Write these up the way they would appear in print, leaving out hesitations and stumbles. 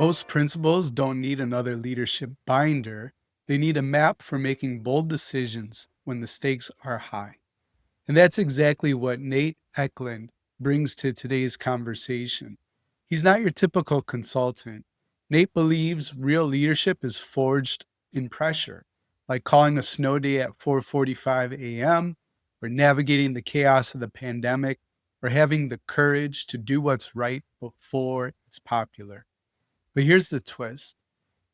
Most principals don't need another leadership binder. They need a map for making bold decisions when the stakes are high. And that's exactly what Nate Eklund brings to today's conversation. He's not your typical consultant. Nate believes real leadership is forged in pressure, like calling a snow day at 4:45 a.m., or navigating the chaos of the pandemic, or having the courage to do what's right before it's popular. But here's the twist.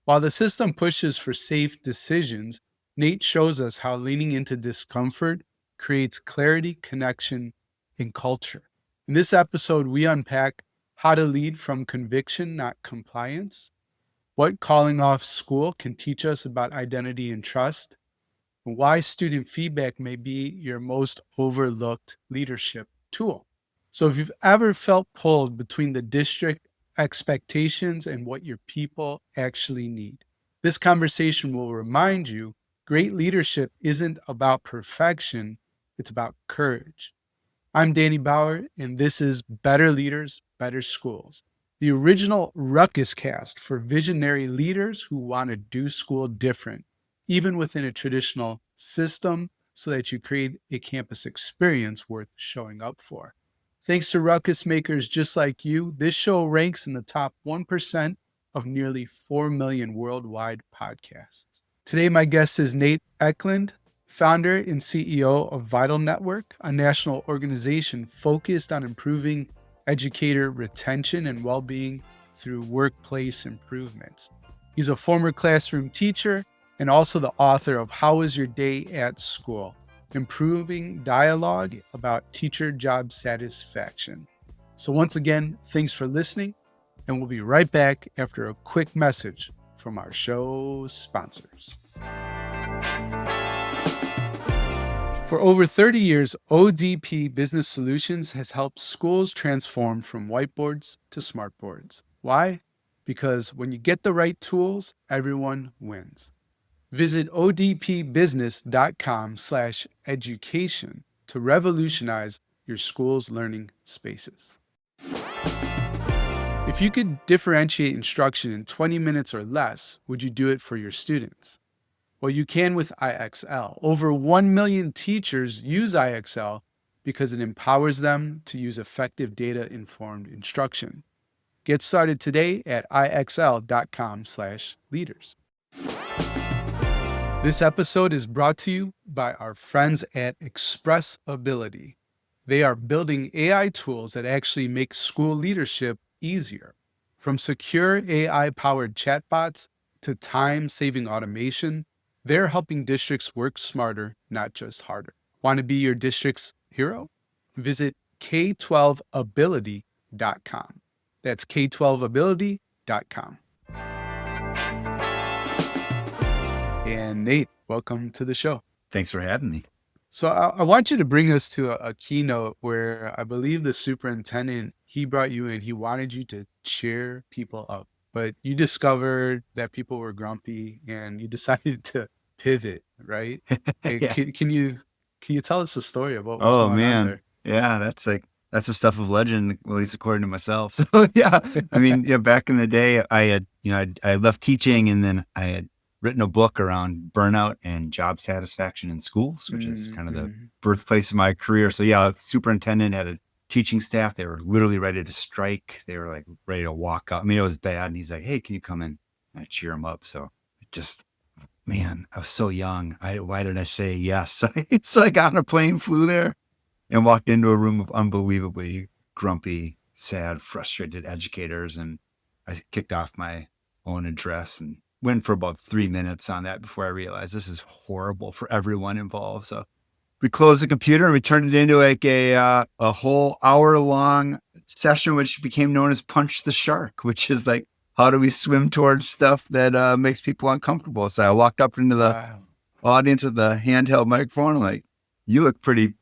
While the system pushes for safe decisions, Nate shows us how leaning into discomfort creates clarity, connection, and culture. In this episode, we unpack how to lead from conviction, not compliance, what calling off school can teach us about identity and trust, and why student feedback may be your most overlooked leadership tool. So, if you've ever felt pulled between the district expectations and what your people actually need, this conversation will remind you great leadership isn't about perfection, it's about courage. I'm Danny Bauer, and this is Better Leaders, Better Schools, the original ruckus cast for visionary leaders who want to do school different, even within a traditional system, so that you create a campus experience worth showing up for. Thanks to ruckus makers just like you, this show ranks in the top 1% of nearly 4 million worldwide podcasts. Today, my guest is Nate Eklund, founder and CEO of Vital Network, a national organization focused on improving educator retention and well-being through workplace improvements. He's a former classroom teacher and also the author of How Was Your Day at School? Improving Dialogue about Teacher Job Satisfaction. So once again, thanks for listening, and we'll be right back after a quick message from our show sponsors. For over 30 years, ODP Business Solutions has helped schools transform from whiteboards to smartboards. Why? Because when you get the right tools, everyone wins. Visit odpbusiness.com/education to revolutionize your school's learning spaces. If you could differentiate instruction in 20 minutes or less, would you do it for your students? Well, you can with IXL. Over 1 million teachers use IXL because it empowers them to use effective data-informed instruction. Get started today at ixl.com/leaders. This episode is brought to you by our friends at Expressability. They are building AI tools that actually make school leadership easier. From secure AI-powered chatbots to time-saving automation, they're helping districts work smarter, not just harder. Want to be your district's hero? Visit k12ability.com. That's k12ability.com. And Nate, welcome to the show. Thanks for having me. So I want you to bring us to a keynote where I believe the superintendent, he brought you in, he wanted you to cheer people up, but you discovered that people were grumpy and you decided to pivot, right? Yeah. Can you tell us the story of what was Oh going on man. there? Yeah, that's the stuff of legend, at least according to myself. So yeah, I mean, yeah, back in the day, I had, I left teaching, and then I had written a book around burnout and job satisfaction in schools, which is kind of the birthplace of my career. So yeah, superintendent had a teaching staff. They were literally ready to strike. They were like ready to walk out. I mean, it was bad. And he's like, "Hey, can you come in?" And I cheer him up. So it just, man, I was so young. Why did I say yes? It's like I got on a plane, flew there, and walked into a room of unbelievably grumpy, sad, frustrated educators. And I kicked off my own address and went for about 3 minutes on that before I realized this is horrible for everyone involved. So we closed the computer and we turned it into like a whole hour-long session, which became known as Punch the Shark, which is like, how do we swim towards stuff that makes people uncomfortable? So I walked up into the audience with the handheld microphone. I'm like, "You look pretty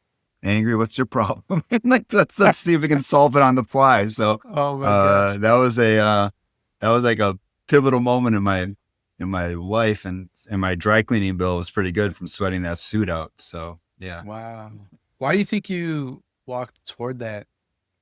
angry. What's your problem?" And like, let's see if we can solve it on the fly. So Oh my gosh. that was like a pivotal moment in my life, and my dry cleaning bill was pretty good from sweating that suit out. So yeah. Wow. Why do you think you walked toward that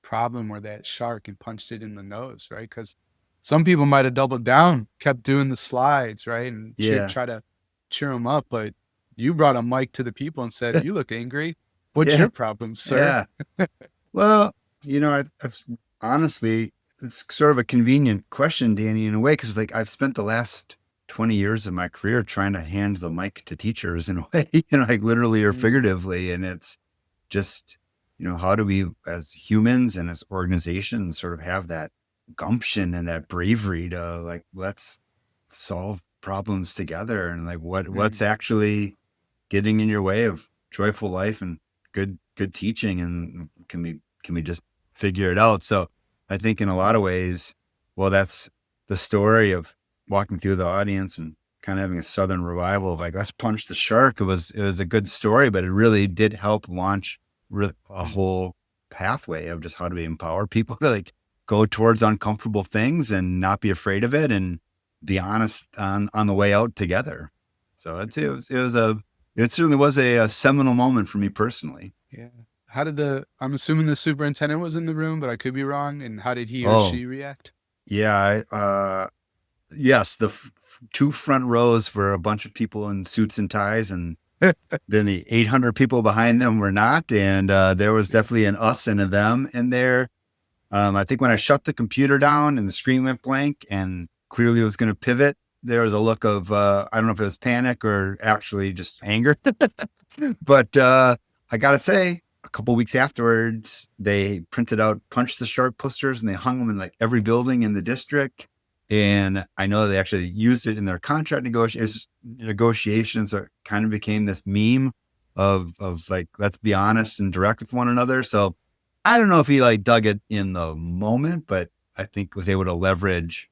problem or that shark and punched it in the nose, right? Because Some people might have doubled down, kept doing the slides, right, and Yeah. try to cheer them up, but you brought a mic to the people and said, "You look angry. What's Yeah. your problem, sir?" Yeah. Well, I've honestly, it's sort of a convenient question, Danny, in a way, because like I've spent the last 20 years of my career trying to hand the mic to teachers in a way, like literally or Mm, figuratively. And it's just, how do we as humans and as organizations sort of have that gumption and that bravery to like, let's solve problems together and like what's mm, actually getting in your way of joyful life and good teaching, and can we just figure it out? So I think in a lot mm, of ways, well, that's the story of walking through the audience and kind of having a Southern revival of like, let's punch the shark. It was a good story, but it really did help launch a mm. whole pathway of just how do we empower people to like go towards uncomfortable things and not be afraid of it and be honest on the way out together. So it certainly was a seminal moment for me personally. Yeah. How did I'm assuming the superintendent was in the room, but I could be wrong, and how did he or Oh, she react? yeah. Yes, the two front rows were a bunch of people in suits and ties, and then the 800 people behind them were not. And there was Yeah. definitely an us and a them in there. I think when I shut the computer down and the screen went blank and clearly it was going to pivot, there was a look of, I don't know if it was panic or actually just anger. But I got to say, a couple weeks afterwards, they printed out Punch the Shark posters and they hung them in like every building in the district. And I know they actually used it in their contract negotiations. So it kind of became this meme of like, let's be honest and direct with one another. So I don't know if he like dug it in the moment, but I think was able to leverage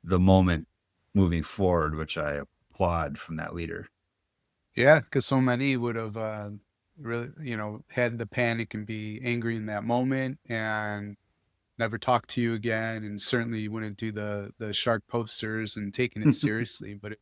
the moment moving forward, which I applaud from that leader. Yeah, because so many would have, really, had the panic and be angry in that moment and never talk to you again, and certainly wouldn't do the shark posters and taking it seriously, but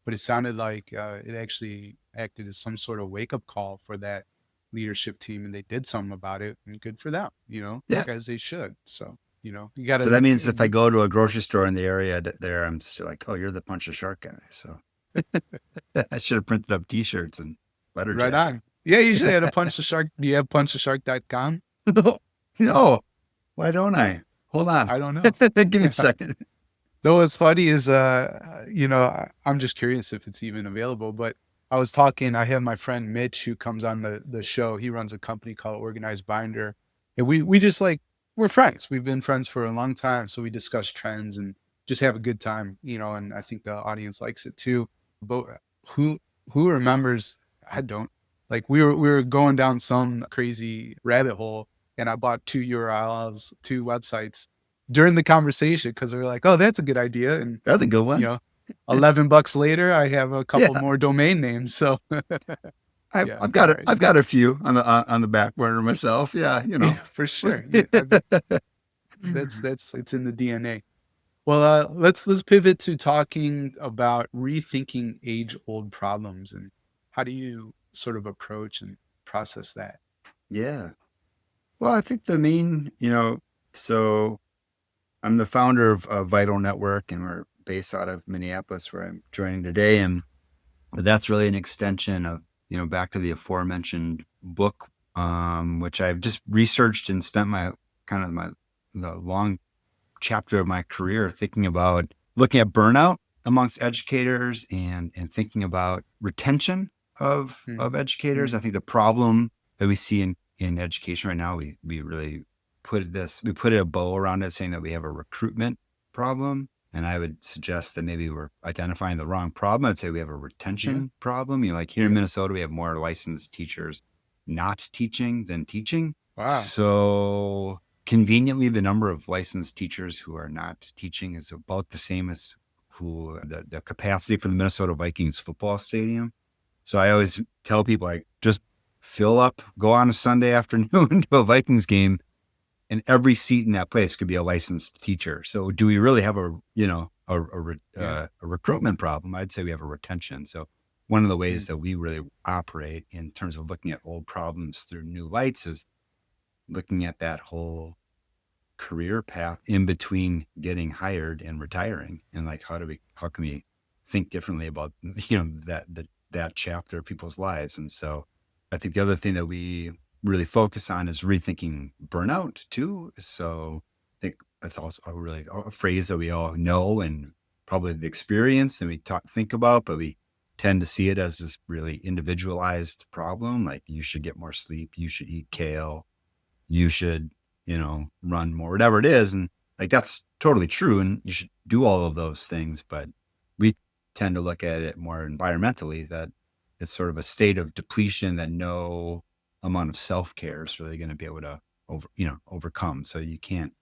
it sounded like, it actually acted as some sort of wake-up call for that leadership team, and they did something about it, and good for them, Yeah. as they should. So, you So gotta that means if I go to a grocery store in the area there, I'm still like, oh, you're the Punch a Shark guy. So I should have printed up T-shirts and letter right jacket. on. Yeah, you should have a Punch the Shark. Do you have punchtheshark.com? No, why don't I? Hold on. I don't know. Give me a second. No, what's funny is, I'm just curious if it's even available, but I have my friend Mitch who comes on the show. He runs a company called Organized Binder, and we just like we're friends. We've been friends for a long time, so we discuss trends and just have a good time, and I think the audience likes it too. But who who remembers? I don't. Like we were going down some crazy rabbit hole, and I bought 2 URLs, 2 websites during the conversation because we were like, "Oh, that's a good idea," and, That's a good you one. know, $11 later, I have a couple Yeah. more domain names, so I've, yeah, I've got all a, right. I've got a few on the back burner myself. Yeah. Yeah, for sure. Yeah, that's it's in the DNA. Well, let's pivot to talking about rethinking age-old problems, and how do you sort of approach and process that? Yeah. Well, I think the main, so I'm the founder of Vital Network, and we're based out of Minneapolis, where I'm joining today. And that's really an extension of, back to the aforementioned book, which I've just researched and spent the long chapter of my career thinking about looking at burnout amongst educators and thinking about retention of Mhm. educators. I Mm, think the problem that we see in education right now, we really we put a bow around it saying that we have a recruitment problem. And I would suggest that maybe we're identifying the wrong problem. I'd say we have a yeah, retention problem. Like here in yeah. Minnesota, we have more licensed teachers not teaching than teaching. Wow. So conveniently, the number of licensed teachers who are not teaching is about the same as the capacity for the Minnesota Vikings football stadium. So I always tell people, like, just fill up, go on a Sunday afternoon to a Vikings game, and every seat in that place could be a licensed teacher. So do we really have Yeah. a recruitment problem? I'd say we have a retention. So one of the ways Mm, that we really operate in terms of looking at old problems through new lights is looking at that whole career path in between getting hired and retiring, and like how can we think differently about that chapter of people's lives. And so I think the other thing that we really focus on is rethinking burnout too. So I think that's also a phrase that we all know and probably the experience and we think about, but we tend to see it as this really individualized problem. Like you should get more sleep, you should eat kale, you should, run more, whatever it is. And like, that's totally true. And you should do all of those things. But we tend to look at it more environmentally, that it's sort of a state of depletion that no amount of self-care is really going to be able to overcome. So you can't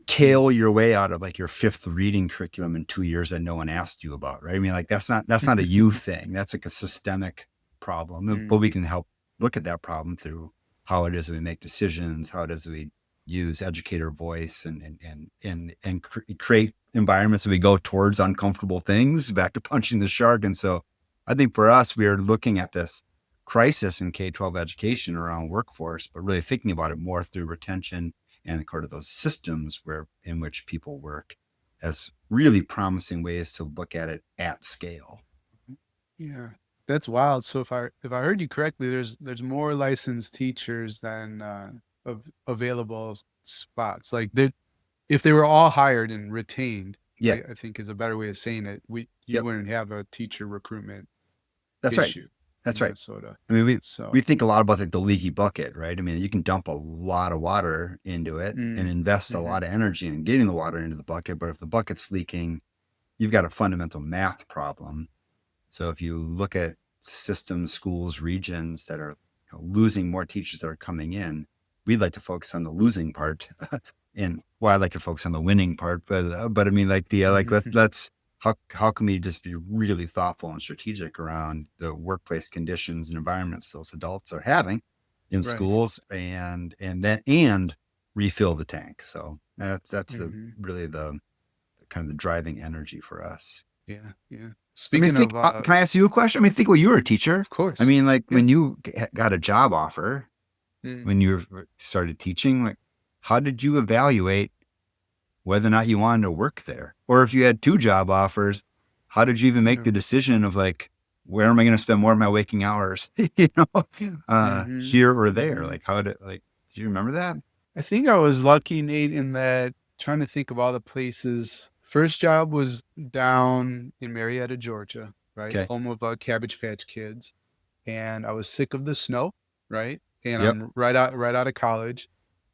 kale your way out of like your fifth reading curriculum in 2 years that no one asked you about. Right. I mean, like that's not a you thing. That's like a systemic problem, but we can help look at that problem through how it is that we make decisions, how it is that we use educator voice and create environments that we go towards uncomfortable things, back to punching the shark. And so I think for us, we are looking at this crisis in K-12 education around workforce, but really thinking about it more through retention and kind of those systems in which people work as really promising ways to look at it at scale. Yeah, that's wild. So if I heard you correctly, there's more licensed teachers than available spots. Like if they were all hired and retained, Yeah. I think is a better way of saying it. You Yep. wouldn't have a teacher recruitment That's right. issue That's in right. Minnesota. I mean, So we think a lot about like the leaky bucket, right? I mean, you can dump a lot of water into it and invest a mhm. lot of energy in getting the water into the bucket. But if the bucket's leaking, you've got a fundamental math problem. So if you look at systems, schools, regions that are losing more teachers that are coming in, we'd like to focus on the losing part. And I'd like to focus on the winning part, but I mean, like let's how can we just be really thoughtful and strategic around the workplace conditions and environments those adults are having in Right. schools, and refill the tank. So that's really the kind of the driving energy for us. Yeah, yeah. I mean, Speaking of, can I ask you a question? I mean, think, well, you were a teacher. of I course. mean, like Yeah. when you got a job offer, Mm. when you started teaching, like how did you evaluate whether or not you wanted to work there? Or if you had two job offers, how did you even make Yeah. the decision of like, where am I going to spend more of my waking hours, Mhm. here or there? Mhm. Like, do you remember that? I think I was lucky, Nate, in that trying to think of all the places. First job was down in Marietta, Georgia, right? Okay. Home of Cabbage Patch Kids. And I was sick of the snow, right? And Yep. I'm right out of college.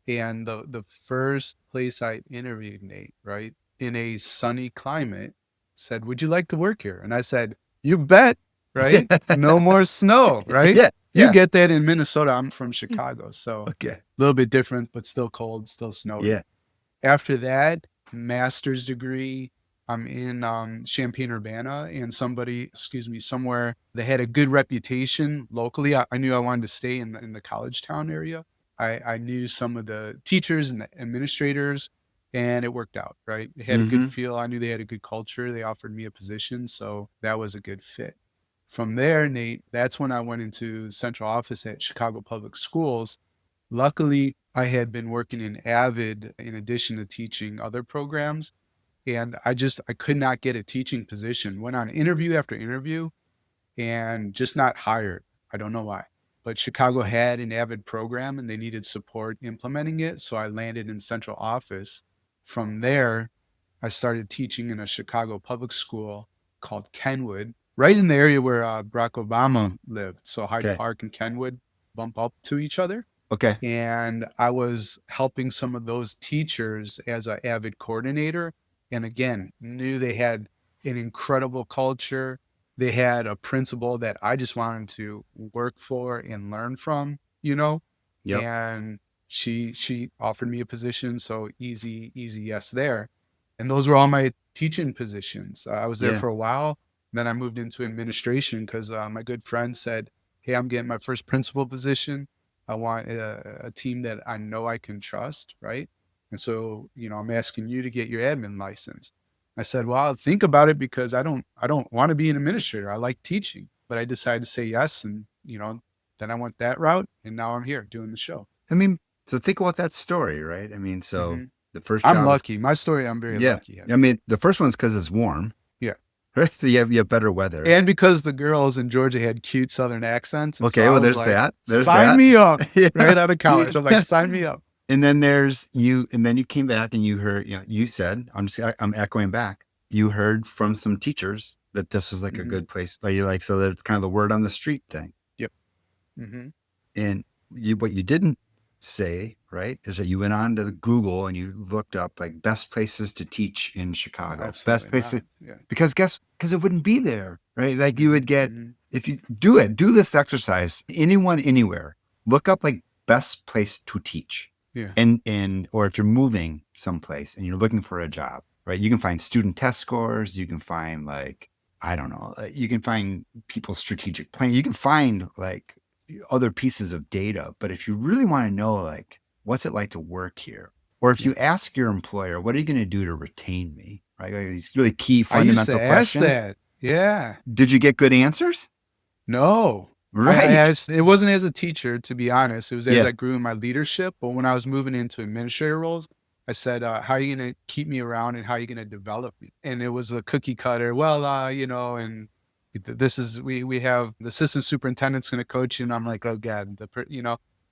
And the first place I interviewed, Nate, right, in a sunny climate, said, "Would you like to work here?" And I said, "You bet." Right? No more snow, right? Yeah. You Yeah. get that in Minnesota. I'm from Chicago, so a Okay. little bit different, but still cold, still snowy. Yeah. After that, master's degree, I'm in Champaign-Urbana, and somewhere that had a good reputation locally. I knew I wanted to stay in the college town area. I knew some of the teachers and the administrators, and it worked out, right? It had a good Mm-hmm. feel. I knew they had a good culture. They offered me a position, so that was a good fit. From there, Nate, that's when I went into central office at Chicago Public Schools. Luckily, I had been working in Avid in addition to teaching other programs, and I could not get a teaching position. Went on interview after interview and just not hired. I don't know why. But Chicago had an Avid program and they needed support implementing it, so I landed in central office. From there, I started teaching in a Chicago public school called Kenwood, right in the area where Barack Obama lived. So Hyde Okay. Park and Kenwood bump up to each other, Okay. and I was helping some of those teachers as an Avid coordinator. And again, knew they had an incredible culture. They had a principal that I just wanted to work for and learn from, Yep. and she offered me a position, so easy yes there. And those were all my teaching positions. I was there Yeah. for a while. Then I moved into administration because my good friend said, "Hey, I'm getting my first principal position. I want a team that I know I can trust, right? And so, I'm asking you to get your admin license." I said, "Well, I'll think about it because I don't want to be an administrator. I like teaching." But I decided to say yes, and then I went that route, and now I'm here doing the show. I mean, so think about that story, right? I mean, so Mhm. The first I'm job is, lucky. My story, I'm very yeah. lucky. I mean, the first one's because it's warm, Yeah. right? You have better weather. And because the girls in Georgia had cute Southern accents. And so Okay, I well, was there's like, that. There's sign that. me up Yeah. right out of college. I'm like, sign me up. And then there's you, and then you came back and you heard, you said, I'm echoing back. You heard from some teachers that this was like a Mhm. good place. But you like, so there's kind of the word on the street thing. Yep. Hmm. And what you didn't say, right, is that you went on to Google and you looked up like best places to teach in Chicago. Best Absolutely places, not. Yeah. because it wouldn't be there, right? Like you would get, Hmm. if you do this exercise, anyone, anywhere, look up like best place to teach. Yeah. Or if you're moving someplace and you're looking for a job, right? You can find student test scores. You can find like, I don't know, you can find people's strategic plan. You can find like other pieces of data. But if you really want to know, like, what's it like to work here? Or if Yeah. you ask your employer, what are you going to do to retain me? Right? Like these really key I used fundamental to ask questions. that. Yeah. Did you get good answers? No. I Right. asked, it wasn't as a teacher, to be honest. It was as Yeah. I grew in my leadership. But when I was moving into administrator roles, I said, how are you going to keep me around and how are you going to develop me? And it was a cookie cutter. Well, and this is, we have the assistant superintendent's going to coach you. And I'm like, oh God,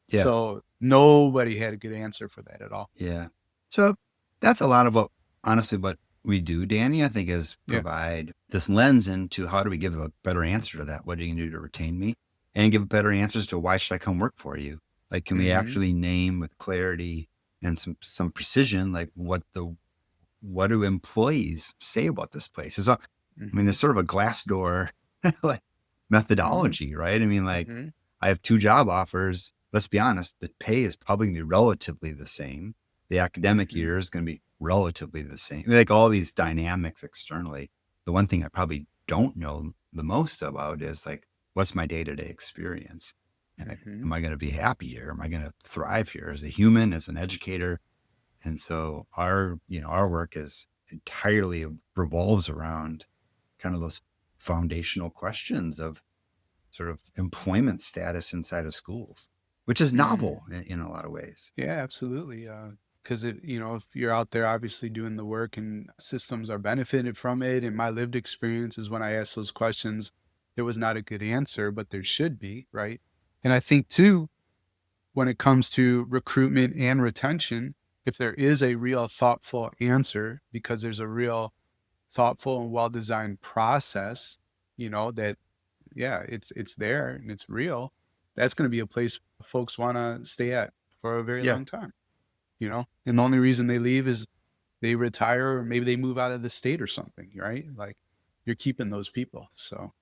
Yeah. so nobody had a good answer for that at all. Yeah. So that's a lot of honestly, what we do, Danny, I think, is Yeah. provide this lens into how do we give a better answer to that? What are you going to do to retain me? And give better answers to why should I come work for you? Like, can we actually name with clarity and some precision, like what do employees say about this place? I mean, there's sort of a glass door like methodology, right? I mean, like I have 2 job offers. Let's be honest, the pay is probably gonna be relatively the same. The academic year is gonna be relatively the same. Like all these dynamics externally. The one thing I probably don't know the most about is like, what's my day-to-day experience? And am I gonna be happy here? Am I gonna thrive here as a human, as an educator? And so our work is entirely revolves around kind of those foundational questions of sort of employment status inside of schools, which is novel in a lot of ways. Yeah, absolutely. Because if you're out there obviously doing the work and systems are benefited from it, and my lived experience is when I ask those questions, there was not a good answer, but there should be, right? And I think too, when it comes to recruitment and retention, if there is a real thoughtful answer, because there's a real thoughtful and well-designed process, that yeah, it's there and it's real, that's going to be a place folks want to stay at for a very Yeah. long time, and the only reason they leave is they retire or maybe they move out of the state or something, right? Like you're keeping those people. So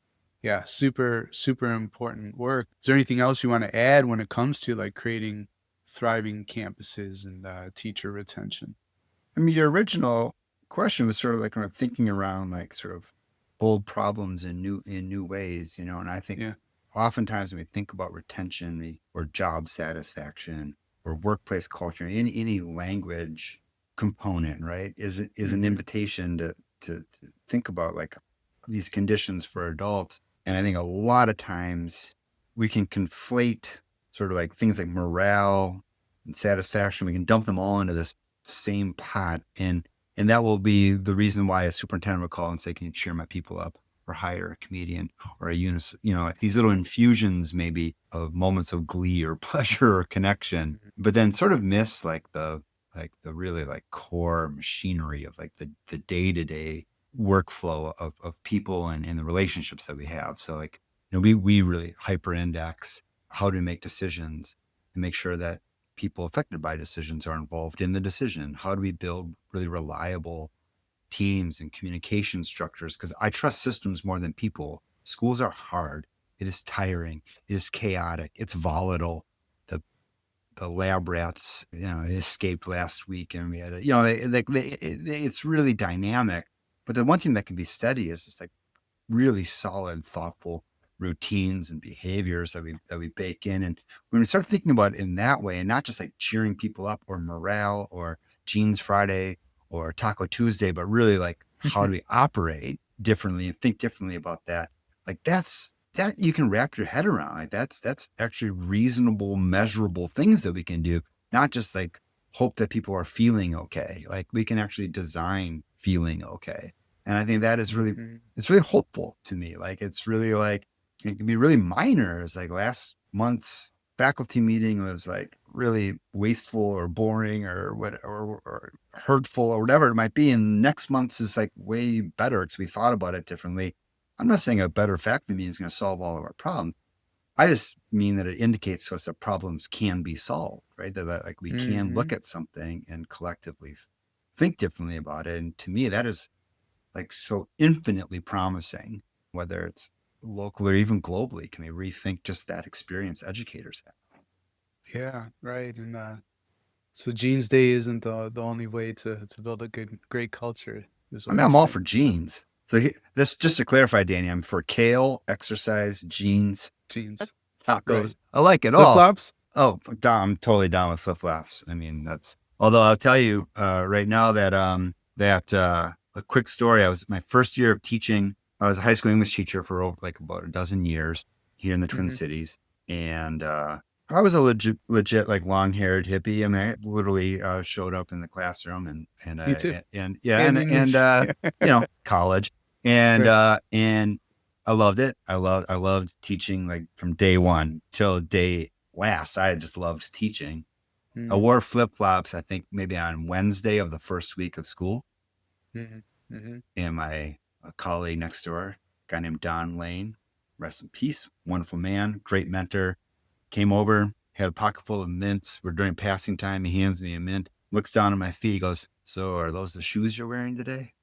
yeah, super, super important work. Is there anything else you want to add when it comes to like creating thriving campuses and teacher retention? I mean, your original question was sort of like kind of thinking around like sort of old problems in new ways, and I think Yeah. oftentimes when we think about retention or job satisfaction or workplace culture, any language component, right, is an invitation to think about like these conditions for adults. And I think a lot of times we can conflate sort of like things like morale and satisfaction. We can dump them all into this same pot. And that will be the reason why a superintendent would call and say, can you cheer my people up or hire a comedian or a unis, like these little infusions maybe of moments of glee or pleasure or connection, but then sort of miss like the really like core machinery of like the day-to-day workflow of people and the relationships that we have. So like, we really hyper index how to make decisions and make sure that people affected by decisions are involved in the decision. How do we build really reliable teams and communication structures? Because I trust systems more than people. Schools are hard. It is tiring. It is chaotic. It's volatile. The lab rats, escaped last week, and we had it's really dynamic. But the one thing that can be steady is just like really solid, thoughtful routines and behaviors that we bake in. And when we start thinking about it in that way, and not just like cheering people up or morale or Jeans Friday or Taco Tuesday, but really like how do we operate differently and think differently about that? Like that you can wrap your head around. Like that's actually reasonable, measurable things that we can do, not just like hope that people are feeling okay. Like we can actually design feeling okay. And I think that is really, Mhm. it's really hopeful to me. Like it's really like, it can be really minor. It's like last month's faculty meeting was like really wasteful or boring or what, or hurtful or whatever it might be. And next month's is like way better because we thought about it differently. I'm not saying a better faculty meeting is going to solve all of our problems. I just mean that it indicates to us that problems can be solved, right? That like we can look Mhm. at something and collectively think differently about it. And to me, that is like so infinitely promising, whether it's local or even globally. Can we rethink just that experience educators have? Yeah, right. And so Jeans Day isn't the only way to build a great culture, is I what mean, you're I'm all for saying. genes. So this just to clarify, Danny, I'm for kale, exercise, genes, Jeans, right? tacos. I like it Flip all. flops. Oh, I'm totally down with flip flops. I mean, that's although I'll tell you right now that a quick story. I was my first year of teaching. I was a high school English teacher for like about a dozen years here in the Twin Hmm. Cities, and I was a legit like long haired hippie. I mean, I literally showed up in the classroom Me too. and yeah And and English. college Right. and I loved it. I loved teaching like from day one till day last. I just loved teaching. I Mm-hmm. wore flip flops, I think maybe on Wednesday of the first week of school. Hmm. Hmm. And my colleague next door, a guy named Don Lane, rest in peace, wonderful man, great mentor, came over, had a pocket full of mints. We're during passing time. He hands me a mint, looks down at my feet, he goes, "So are those the shoes you're wearing today?"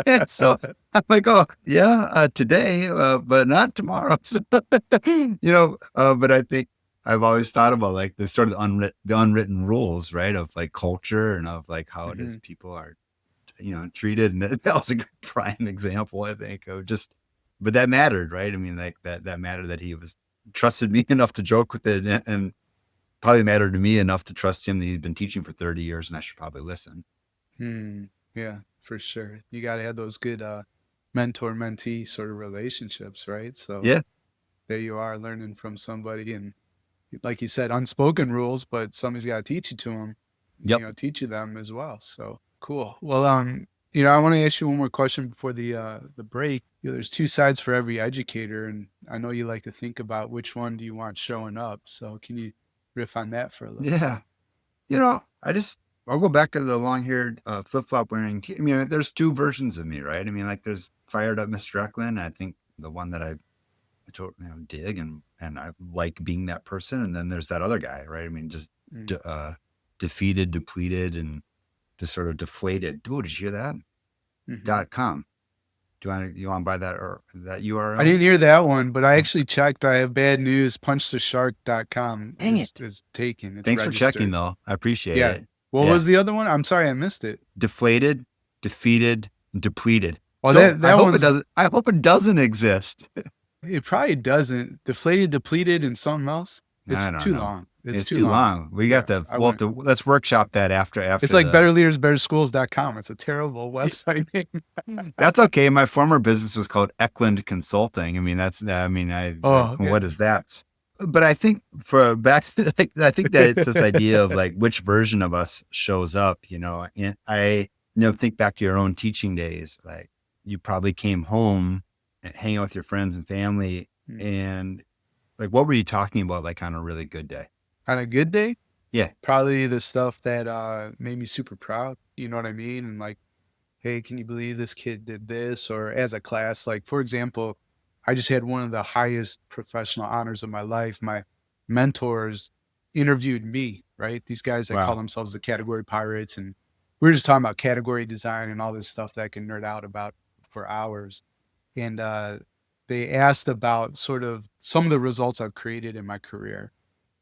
And so I'm like, "Oh, yeah, today, but not tomorrow." But I think I've always thought about like the sort of the unwritten rules, right? Of like culture and of like how it is Hmm. people are, treated. And that was a good prime example, I think, of just, but that mattered, right? I mean, like that mattered that he was trusted me enough to joke with it and probably mattered to me enough to trust him that he's been teaching for 30 years and I should probably listen. Hmm. Yeah, for sure. You got to have those good mentor mentee sort of relationships, right? So Yeah. there you are learning from somebody, and like you said, unspoken rules, but somebody's got to teach you to them, Yep. teach you them as well. So cool. Well, I want to ask you one more question before the break. There's two sides for every educator, and I know you like to think about which one do you want showing up. So can you riff on that for a little bit? Yeah. I'll go back to the long haired flip flop wearing. I mean, there's two versions of me, right? I mean, like there's fired up Mr. Eklund. I think the one that I totally dig and I like being that person. And then there's that other guy, right? I mean, just Mm-hmm. de- defeated, depleted, and just sort of deflated. Dude, did you hear that? Mm-hmm. .com. You want to buy that or that I URL? didn't hear that one, but I Oh, actually checked. I have bad news. Punchtheshark.com dang it. is taken. It's Thanks for checking registered. though. I appreciate Yeah. it. What Yeah. was the other one? I'm sorry, I missed it. Deflated, defeated, and depleted. Well, Don't that I that hope it one's doesn't I hope it doesn't exist. it probably doesn't. Deflated, depleted, and something else. It's I don't too know. long. It's It's too too long. long. Yeah, I We'll have wouldn't. to let's workshop that It's after like the betterleadersbetterschools.com. It's a terrible website name. That's okay. My former business was called Eklund Consulting. I mean, Oh, okay. what is that? But I think for back to like, I think that this idea of like which version of us shows up, and think back to your own teaching days. Like you probably came home and hang out with your friends and family. Hmm. And like, what were you talking about? Like on a really good day? On a good day, Yeah. probably the stuff that made me super proud. You know what I mean? And like, hey, can you believe this kid did this? Or as a class, like for example, I just had one of the highest professional honors of my life. My mentors interviewed me, right? These guys that call Wow. themselves the category pirates. And we were just talking about category design and all this stuff that I can nerd out about for hours. And they asked about sort of some of the results I've created in my career.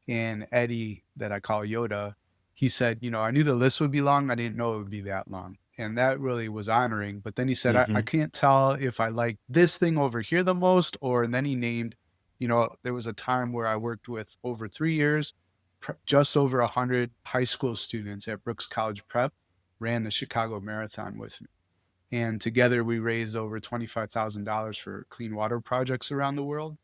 And Eddie, that I call Yoda, he said, I knew the list would be long. I didn't know it would be that long. And that really was honoring. But then he said, I Hmm. can't tell if I like this thing over here the most. Or, and then he named, there was a time where I worked with over 3 years, just over 100 high school students at Brooks College Prep, ran the Chicago Marathon with me. And together we raised over $25,000 for clean water projects around the world.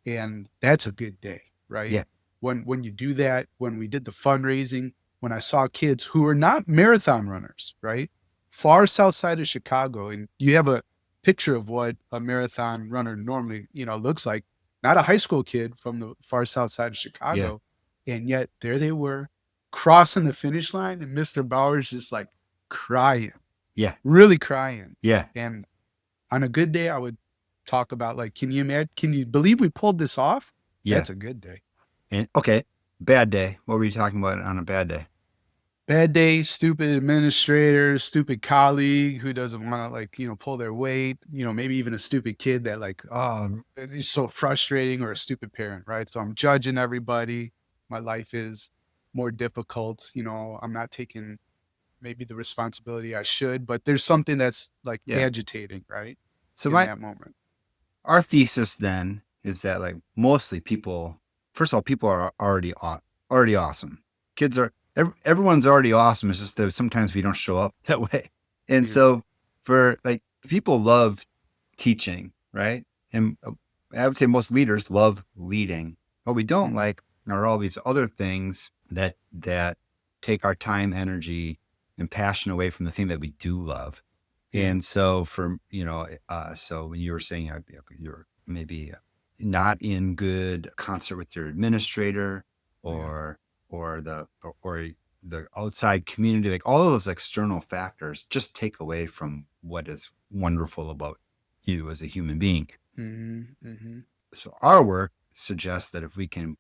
And that's a good day, right? Yeah. When you do that, when we did the fundraising, when I saw kids who were not marathon runners, right? Far south side of Chicago. And you have a picture of what a marathon runner normally, looks like. Not a high school kid from the far south side of Yeah. Chicago. And yet there they were crossing the finish line, and Mr. Bauer's just like crying, Yeah. really crying. Yeah. And on a good day, I would talk about like, can you believe we pulled this off? Yeah. That's a good day. And okay, bad day. What were you talking about on a bad day? Bad day, stupid administrator, stupid colleague who doesn't want to like, pull their weight, maybe even a stupid kid that like, oh, it's so frustrating, or a stupid parent, right? So I'm judging everybody. My life is more difficult. I'm not taking maybe the responsibility I should, but there's something that's like Yeah. agitating, right? So In that moment. our thesis then is that like mostly people, first of all, people are already awesome. Kids are everyone's already awesome. It's just that sometimes we don't show up that way. And Yeah. so for like people love teaching, right? And I would say most leaders love leading. What we don't like are all these other things that take our time, energy, and passion away from the thing that we do love. Yeah. And so so when you were saying you're maybe not in good concert with your administrator or the outside community, like all of those external factors just take away from what is wonderful about you as a human being. So our work suggests that if we can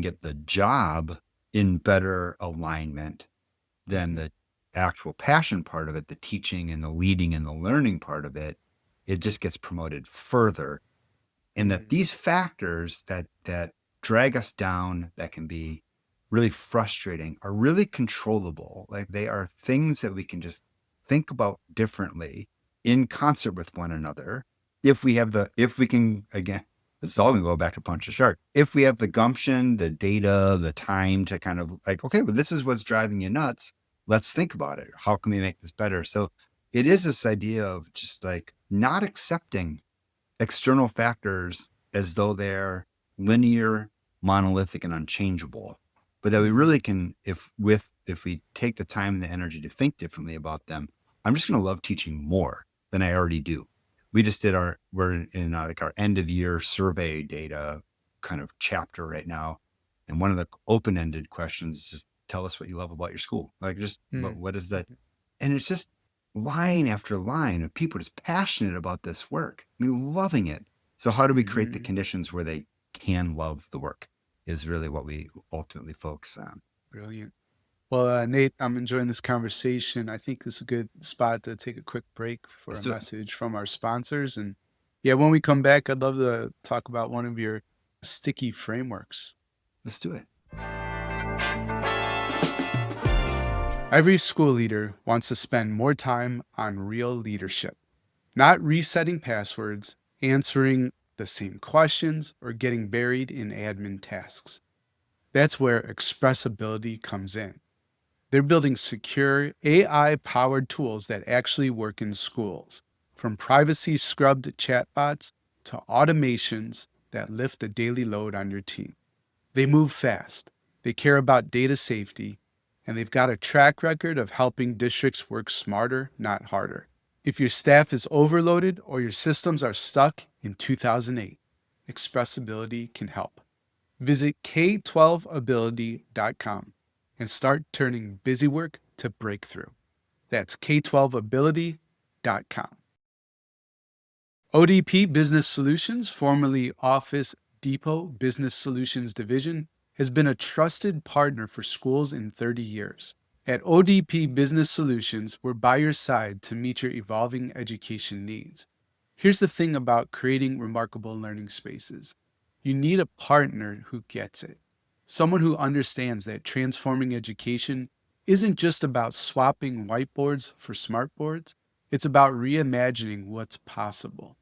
get the job in better alignment, then the actual passion part of it, the teaching and the leading and the learning part of it, it just gets promoted further. And that these factors that drag us down, that can be really frustrating, are really controllable. Like they are things that we can just think about differently in concert with one another. If we can, again, it's all going to go back to punch a shark. If we have the gumption, the data, the time to kind of like, okay, well, this is what's driving you nuts. Let's think about it. How can we make this better? So it is this idea of just like not accepting external factors as though they're linear, monolithic, and unchangeable, but that we really can, if we take the time and the energy to think differently about them, I'm just going to love teaching more than I already do. We just we're in like our end of year survey data kind of chapter right now. And one of the open-ended questions is just tell us what you love about your school. Like just what is that? And it's just line after line of people just passionate about this work. I mean, loving it. So how do we create the conditions where they can love the work is really what we ultimately focus on. Brilliant. Well, Nate, I'm enjoying this conversation. I think this is a good spot to take a quick break for a message from our sponsors. And yeah, when we come back, I'd love to talk about one of your sticky frameworks. Let's do it. Every school leader wants to spend more time on real leadership, not resetting passwords, answering the same questions, or getting buried in admin tasks. That's where expressibility comes in. They're building secure AI-powered tools that actually work in schools, from privacy-scrubbed chatbots to automations that lift the daily load on your team. They move fast, they care about data safety, and they've got a track record of helping districts work smarter, not harder. If your staff is overloaded or your systems are stuck in 2008, Expressibility can help. Visit k12ability.com and start turning busy work to breakthrough. That's k12ability.com. ODP Business Solutions, formerly Office Depot Business Solutions Division, has been a trusted partner for schools in 30 years. At ODP Business Solutions, we're by your side to meet your evolving education needs. Here's the thing about creating remarkable learning spaces. You need a partner who gets it. Someone who understands that transforming education isn't just about swapping whiteboards for smartboards. It's about reimagining what's possible.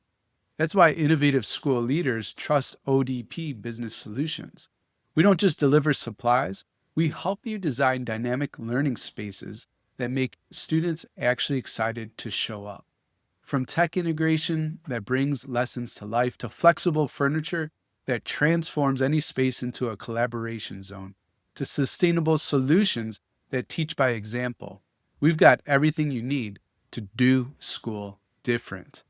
That's why innovative school leaders trust ODP Business Solutions. We don't just deliver supplies, we help you design dynamic learning spaces that make students actually excited to show up. From tech integration that brings lessons to life to flexible furniture that transforms any space into a collaboration zone, to sustainable solutions that teach by example. We've got everything you need to do school different.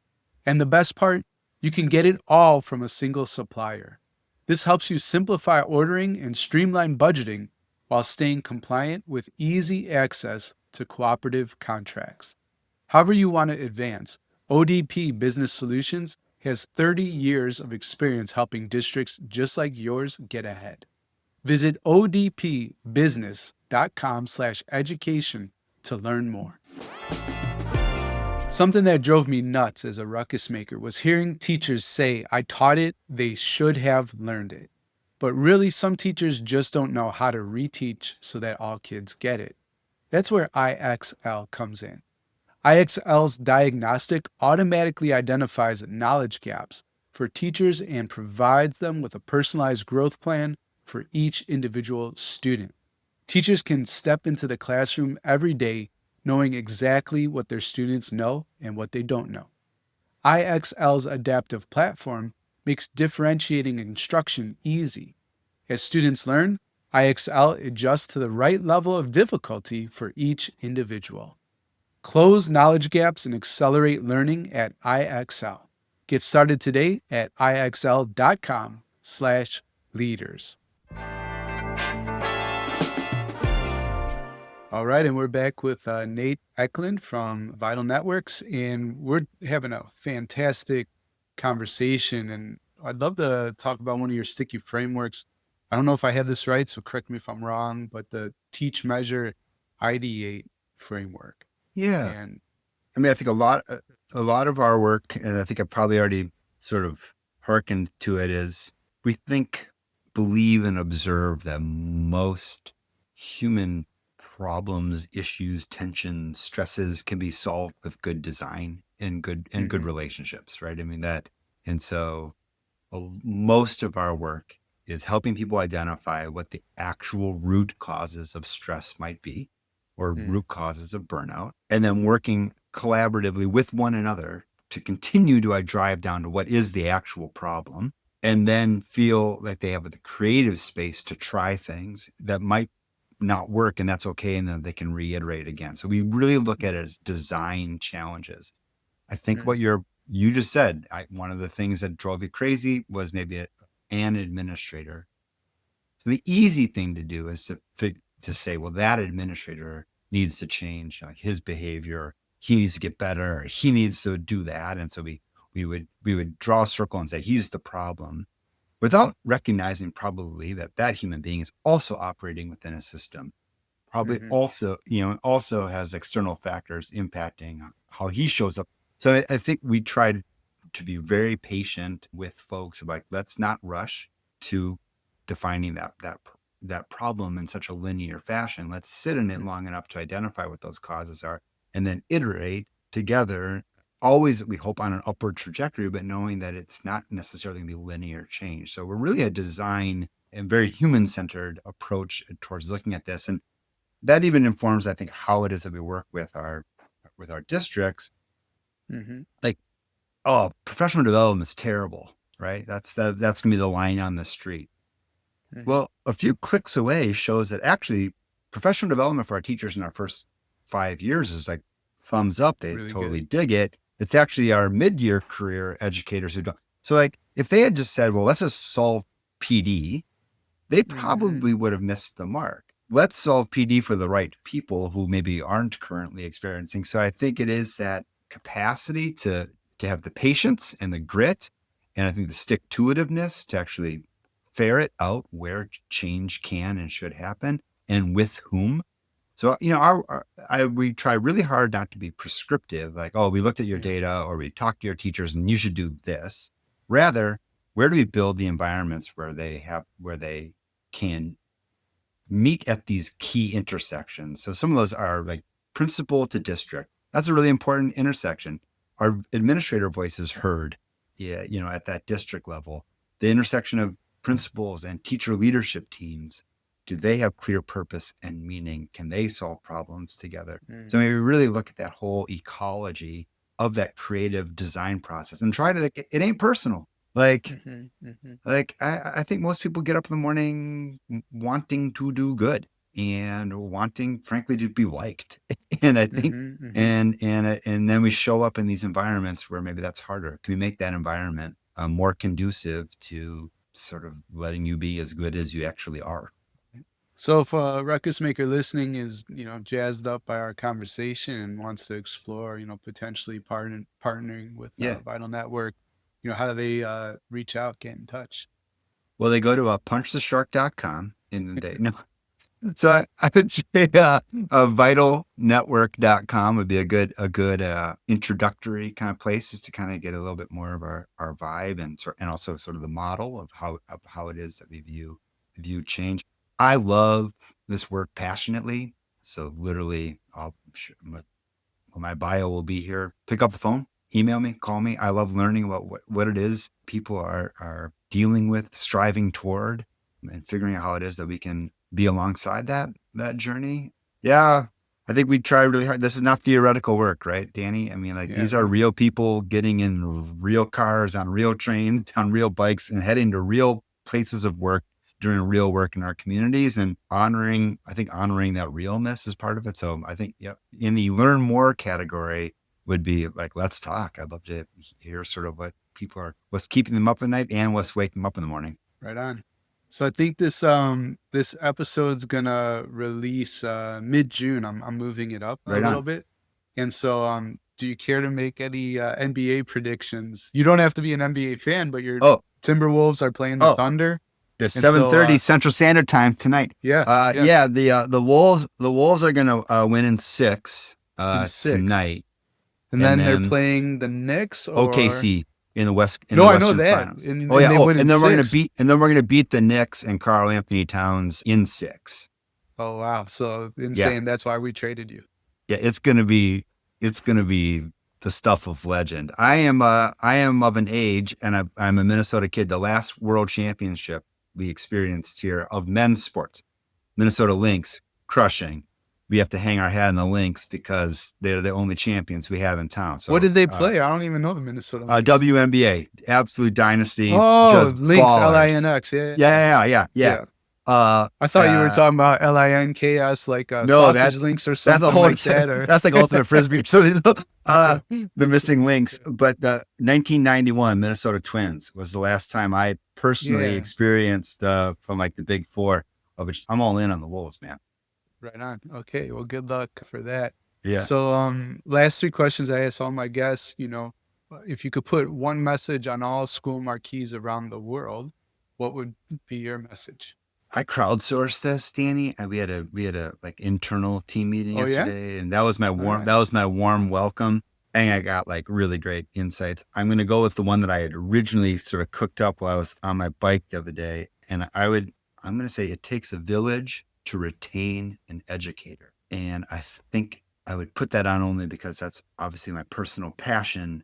And the best part, you can get it all from a single supplier. This helps you simplify ordering and streamline budgeting while staying compliant with easy access to cooperative contracts. However you want to advance, ODP Business Solutions has 30 years of experience helping districts just like yours get ahead. Visit odpbusiness.com/education to learn more. Something that drove me nuts as a ruckus maker was hearing teachers say, I taught it, they should have learned it. But really, some teachers just don't know how to reteach so that all kids get it. That's where IXL comes in. IXL's diagnostic automatically identifies knowledge gaps for teachers and provides them with a personalized growth plan for each individual student. Teachers can step into the classroom every day knowing exactly what their students know and what they don't know. IXL's adaptive platform makes differentiating instruction easy. As students learn, IXL adjusts to the right level of difficulty for each individual. Close knowledge gaps and accelerate learning at IXL. Get started today at ixl.com/leaders. All right, and we're back with Nate Eklund from Vital Networks, and we're having a fantastic conversation. And I'd love to talk about one of your sticky frameworks. I don't know if I had this right, so correct me if I'm wrong, but the teach, measure, ideate framework. Yeah. And I mean, I think a lot of our work, and I think I probably already sort of hearkened to it, is we think, believe, and observe that most human problems, issues, tensions, stresses can be solved with good design and good relationships, right? I mean that, and so most of our work is helping people identify what the actual root causes of stress might be, or mm, root causes of burnout, and then working collaboratively with one another to continue to drive down to what is the actual problem, and then feel like they have the creative space to try things that might not work, and that's okay, and then they can reiterate again. So we really look at it as design challenges. I think what mm, you just said, one of the things that drove you crazy was maybe an administrator. So the easy thing to do is to say, well, that administrator needs to change, like his behavior. He needs to get better. Or he needs to do that. And so we would draw a circle and say he's the problem, without recognizing probably that human being is also operating within a system. Probably mhm, also has external factors impacting how he shows up. So I think we tried to be very patient with folks, like, let's not rush to defining that problem in such a linear fashion. Let's sit in it mm, long enough to identify what those causes are, and then iterate together, always, we hope, on an upward trajectory, but knowing that it's not necessarily going to be linear change. So we're really a design and very human-centered approach towards looking at this. And that even informs, I think, how it is that we work with our districts. mhm, Like, oh, professional development is terrible, right? That's gonna be the line on the street. mhm. Well, a few clicks away shows that actually professional development for our teachers in our first 5 years is like thumbs up. They Really totally good. dig it. It's actually our mid-year career educators who don't. So, like, if they had just said, well, let's just solve PD, they Mhm, probably would have missed the mark. Let's solve PD for the right people who maybe aren't currently experiencing. So I think it is that capacity to have the patience and the grit, and I think the stick to itiveness to actually ferret out where change can and should happen and with whom. So, we try really hard not to be prescriptive, like, oh, we looked at your yeah, data, or we talked to your teachers and you should do this. Rather, where do we build the environments where they can meet at these key intersections? So some of those are like principal to district. That's a really important intersection. Our administrator voice is heard, yeah, at that district level. The intersection of principals and teacher leadership teams. Do they have clear purpose and meaning? Can they solve problems together? So mm, maybe really look at that whole ecology of that creative design process and try to, like, it ain't personal. Like, mhm, mhm. like, I think most people get up in the morning wanting to do good. and wanting, frankly, to be liked. And I think, Mm-hmm, mm-hmm. and then we show up in these environments where maybe that's harder. Can we make that environment more conducive to sort of letting you be as good as you actually are? So if a ruckus maker listening is, jazzed up by our conversation and wants to explore, potentially partnering with Yeah. Vital Network, how do they reach out, get in touch? Well, they go to punchtheshark.com and then they no. So I would say vitalnetwork.com would be a good introductory kind of place, just to kind of get a little bit more of our vibe and also sort of the model of how it is that we view change. I love this work passionately. So literally, my bio will be here. Pick up the phone, email me, call me. I love learning about what it is people are dealing with, striving toward, and figuring out how it is that we can be alongside that journey. Yeah. I think we try really hard. This is not theoretical work, right, Danny? I mean, like, Yeah, these are real people getting in real cars, on real trains, on real bikes, and heading to real places of work, doing real work in our communities, and honoring that realness is part of it. So I think, yeah, in the learn more category would be like, let's talk. I'd love to hear sort of what's keeping them up at night and what's waking them up in the morning. right on. So I think this episode's gonna release mid-June. I'm moving it up a Right little on. bit. And so do you care to make any NBA predictions? You don't have to be an NBA fan, but your Oh, Timberwolves are playing the oh, Thunder. the And so 7:30 Central Standard Time tonight. yeah, yeah, Yeah, the Wolves are going to win in 6 in 6. tonight, And and then they're then playing the Knicks or OKC in no, the I know Western that. Finals. And Oh and yeah. they Oh, win in 6. and then we're gonna beat the Knicks and Karl Anthony Towns in 6. Oh wow. So Yeah, insane. That's why we traded you. yeah. It's gonna be the stuff of legend. I am of an age, and I'm a Minnesota kid. The last World Championship we experienced here of men's sports, Minnesota Lynx crushing. We have to hang our hat on the Lynx because they're the only champions we have in town. What So did they play? I don't even know the Minnesota Lynx. WNBA, absolute dynasty, Oh, just Lynx, ballers. Linx. Yeah, yeah, Yeah. yeah. Uh, I thought you were uh, talking about LINKS, like no, sausage links or that's a something whole, like that. Or that's like ultimate frisbee. So, the missing links. But the 1991 Minnesota Twins was the last time I personally yeah, experienced from like the Big Four, of which I'm all in on the Wolves, man. right on. Okay, well, good luck for that. Yeah. So, last 3 questions I ask all my guests. If you could put one message on all school marquees around the world, what would be your message? I crowdsourced this, Danny. And we had a like internal team meeting Oh yeah, yesterday, and that was my all warm right. that was my warm welcome. And I got like really great insights. I'm gonna go with the one that I had originally sort of cooked up while I was on my bike the other day. And I'm gonna say it takes a village to retain an educator. And I think I would put that on only because that's obviously my personal passion,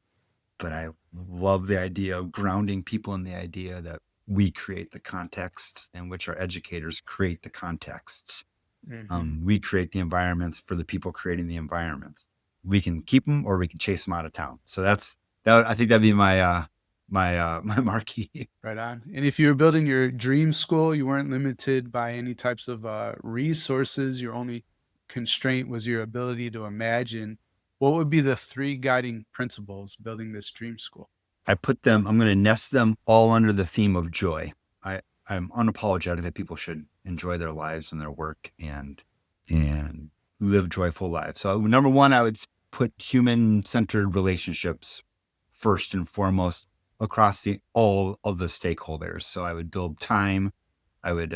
but I love the idea of grounding people in the idea that we create the contexts in which our educators create the contexts. Hmm. We create the environments for the people creating the environments. We can keep them or we can chase them out of town. So I think that'd be my marquee. Right on. And if you were building your dream school, you weren't limited by any types of resources. Your only constraint was your ability to imagine. What would be the 3 guiding principles building this dream school? I'm going to nest them all under the theme of joy. I'm unapologetic that people should enjoy their lives and their work and live joyful lives. So number 1, I would put human-centered relationships first and foremost across all of the stakeholders. So I would build time. I would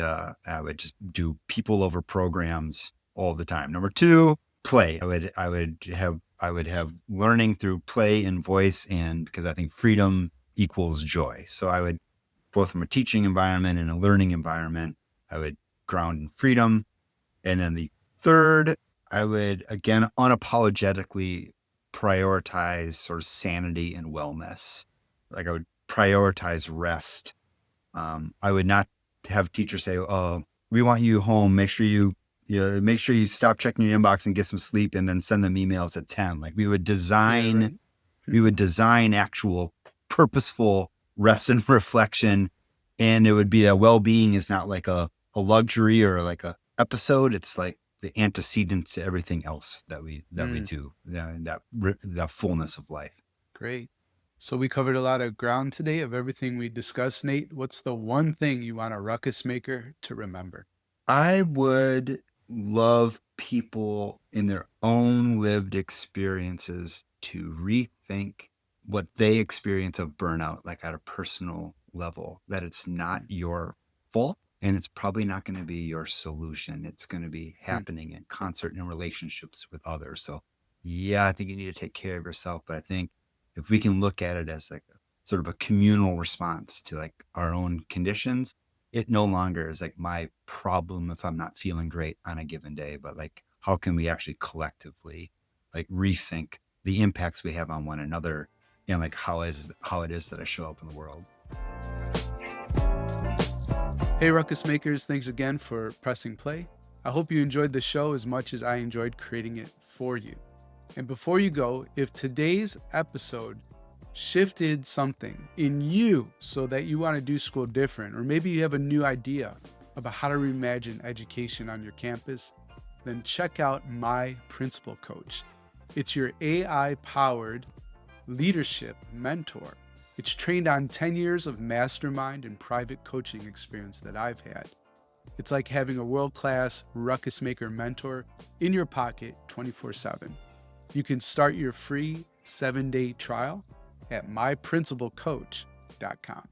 just do people over programs all the time. Number 2, play. I would have learning through play and voice, and because I think freedom equals joy. So I would, both from a teaching environment and a learning environment, I would ground in freedom. And then the 3rd, I would again unapologetically prioritize sort of sanity and wellness. Like I would prioritize rest. I would not have teachers say, "Oh, we want you home. Make sure you stop checking your inbox and get some sleep, and then send them emails at 10." Like Yeah, right. we would design actual purposeful rest and reflection, and it would be that well-being is not like a luxury or like episode, it's like the antecedent to everything else that we Mm, do. That fullness of life. great. So we covered a lot of ground today of everything we discussed, Nate. What's the one thing you want a ruckus maker to remember? I would love people in their own lived experiences to rethink what they experience of burnout, like at a personal level, that it's not Mm, your fault and it's probably not going to be your solution. It's going to be mm, happening in concert in relationships with others. So, yeah, I think you need to take care of yourself. But I think if we can look at it as like a sort of a communal response to like our own conditions, it no longer is like my problem if I'm not feeling great on a given day, but like how can we actually collectively like rethink the impacts we have on one another and like how it is that I show up in the world. Hey, Ruckus Makers, thanks again for pressing play. I hope you enjoyed the show as much as I enjoyed creating it for you. And before you go, if today's episode shifted something in you so that you want to do school different, or maybe you have a new idea about how to reimagine education on your campus, then check out My Principal Coach. It's your AI powered leadership mentor. It's trained on 10 years of mastermind and private coaching experience that I've had. It's like having a world class ruckus maker mentor in your pocket 24/7. You can start your free 7-day trial at myprincipalcoach.com.